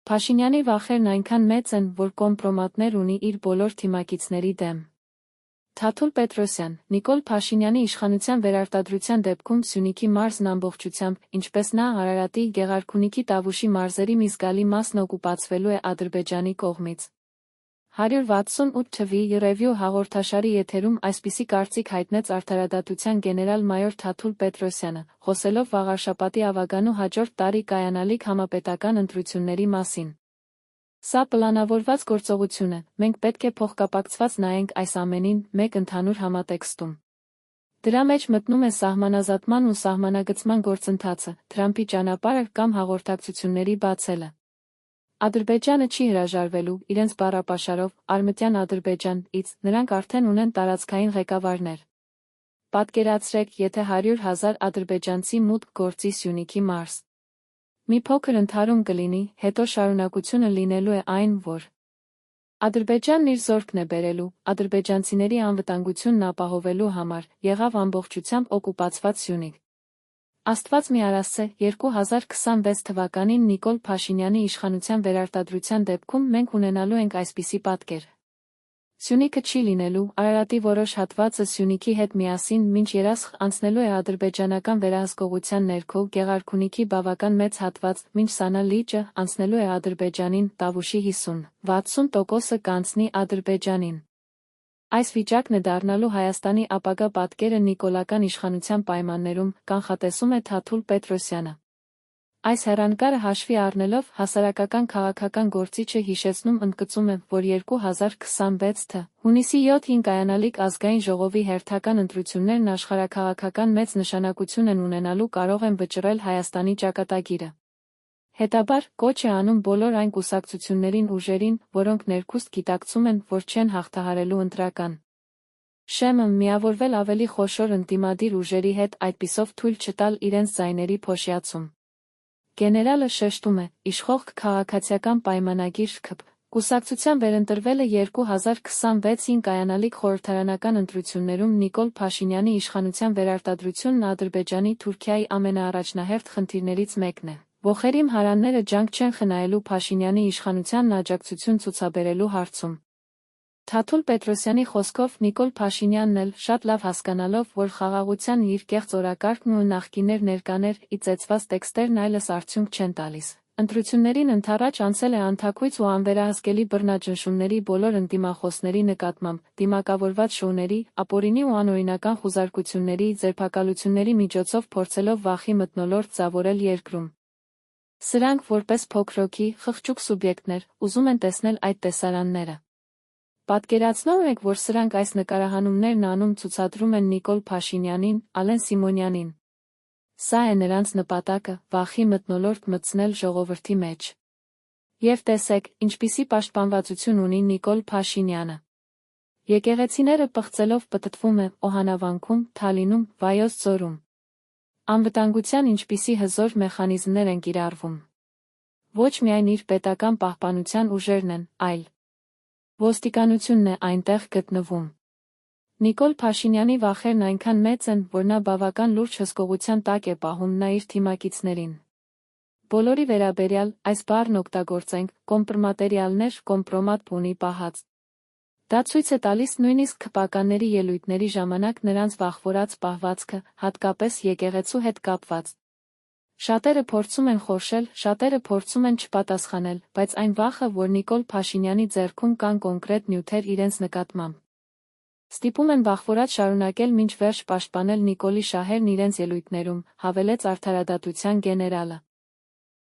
Փաշինյանի վախերն այնքան մեծ են, որ կոմպրոմատներ ունի իր բոլոր թիմակիցների դեմ։ Թաթուլ Պետրոսյան, Նիկոլ Փաշինյանի իշխանության վերարտադրության դեպքում Սյունիքի մարզն ամբողջությամբ, ինչպես նա Արարատի, Գեղարքունիքի, Տավուշի մարզերի մի զգալի մասն օկուպացվելու է Ադրբեջանի կողմից։ 168 թվի Review հաղորդաշարի եթերում այսպիսի կարծիք հայտնեց արդարադատության գեներալ-մայոր Թաթուլ Պետրոսյանը, խոսելով վաղարշաբաթի ավագանու հաջորդ տարի կայանալիք համապետական ընտրությունների մասին։ Սա պլանավորված գործողություն է, մենք պետք է փոխկապակցված նայենք այս ամենին մեկ ընդհանուր համատեքստում։ Դրա մեջ մտնում է սահմանազատման ու սահմանագծման գործընթացը, Թրամփի ճանապարհը կամ հաղորդակցությունների բացելը։ Ադրբեջանը չի հրաժարվելու, իրենց բառապաշարով, արմատյան Ադրբեջանից, նրանք արդեն ունեն տարածքային ղեկավարներ։ Պատկերացրեք, եթե 100,000 ադրբեջանցի մուտք գործի Սյունիքի մարզ։ Մի փոքր ընդհարում կլինի, հետո շարունակությունը լինելու է այն, որ Ադրբեջանն իր զորքն է բերելու, ադրբեջանցիների անվտանգությունն ապահովելու համար, եղավ ամբողջությամբ օկուպացված Սյունիք։ Աստված մի արասցե, 2026 թվականին Նիկոլ Փաշինյանի իշխանության վերարտադրության դեպքում մենք ունենալու ենք այսպիսի պատկեր։ Սյունիքը չի լինելու, Արարատի որոշ հատվածը Սյունիքի հետ միասին մինչ երասխ անցնելու է ադրբեջանական վերահսկողության ներքո, Գեղարքունիքի բավական մեծ հատված, մինչ Սանա լիճը, անցնելու է Ադրբեջանին, Տավուշի 50% կանցնի Ադրբեջանին։ Այս վիճակն է դառնալու Հայաստանի ապագա պատկերը նիկոլական իշխանության պայմաններում, կանխատեսում է Թաթուլ Պետրոսյանը։ Այս հեռանկարը հաշվի առնելով, հասարակական քաղաքական գործիչը հիշեցնում ընդգծում է, որ 2026 հունիսի 7-ին կայանալիք ազգային ժողովի հերթական ընտրություններն աշխարհաքաղաքական մեծ նշանակություն են ունենալու, կարող են վճռել Հայաստանի ճակատագիրը։ Հետաբար, կոչ է անում բոլոր այն կուսակցություններին ուժերին, որոնք ներքուստ գիտակցում են, որ չեն հաղթահարելու ընտրական շեմը, միավորվել ավելի խոշոր ընդդիմադիր ուժերի հետ, այդպիսով թույլ չտալ իրենց ձայների փոշիացում։ Գեներալը շեշտում է, իշխող քաղաքացիական պայմանագիր ՔՓ կուսակցության վերընտրվելը 2026-ին կայանալիք խորհրդարանական ընտրություններում Նիկոլ Փաշինյանի իշխանության վերարտադրությունն Ադրբեջանի Թուրքիայի ամենաառաջնահերթ խնդիրներից մեկն է։ Ոխերիմ հարանները ջանք չեն խնայելու Փաշինյանի իշխանությանն աջակցություն ցուցաբերելու հարցում։ Թաթուլ Պետրոսյանի խոսքով Նիկոլ Փաշինյանն էլ, շատ լավ հասկանալով, որ խաղաղության իր կեղծ օրակարգն ու նախկիներ ներկաներ ի ծեծված տեքստերն այլս արդյունք չեն տալիս։ Ընտրություններին ընդառաջ անցել է անթաքույց ու անվերահսկելի բռնաճնշումների բոլոր ընդդիմախոսների նկատմամբ, դիմակավորված շոուների, ապօրինի ու անօրինական խուզարկությունների, ձերբակալությունների միջոցով փորձելով վախի մթնոլորտ ձավորել երկրում։ Սրանք, որպես փոքրոքի, խղճուկ սուբյեկտներ, ուզում են տեսնել այդ տեսարանները։ Պատկերացնո՞ւմ եք, որ սրանք այս նկարահանումներն անում ցուցադրում են Նիկոլ Փաշինյանին, Ալեն Սիմոնյանին։ Սա է նրանց նպատակը՝ վախի մթնոլորտ մտցնել ժողովրդի մեջ։ Եվ տեսեք, ինչպիսի պաշտպանվածություն ունի Նիկոլ Փաշինյանը։ Եկեղեցիները պղծելով պտտվում է Օհանավանքում, Թալինում, Վայոց ձորում։ Անվտանգության ինչպիսի հզոր մեխանիզմներ են կիրառվում։ Ոչ միայն իր պետական պահպանության ուժերն են, այլ ոստիկանությունն է այնտեղ գտնվում։ Նիկոլ Փաշինյանի վախերն այնքան մեծ են, որ նա բավական լուրջ հսկողության տակ է պահում նա իր թիմակիցներին։ Բոլորի վերաբերյալ, այս բառն օգտագործենք, կոմպրոմատերիալներ, կոմպրոմատ բունի պահած։ Դա ցույց է տալիս նույնիսկ քպականների ելույթների ժամանակ նրանց վախվորած պահվածքը, հատկապես եկեղեցու հետ կապված։ Շատերը փորձում են խորշել, շատերը փորձում են չպատասխանել, բայց այն վախը, որ Նիկոլ Փաշինյանի ձեռքում կան կոնկրետ նյութեր իրենց նկատմամբ։ Ստիպում են վախվորած շարունակել մինչ վերջ պաշտպանել Նիկոլի շահերն իրենց ելույթներում, հավելեց արդարադատության գեներալը։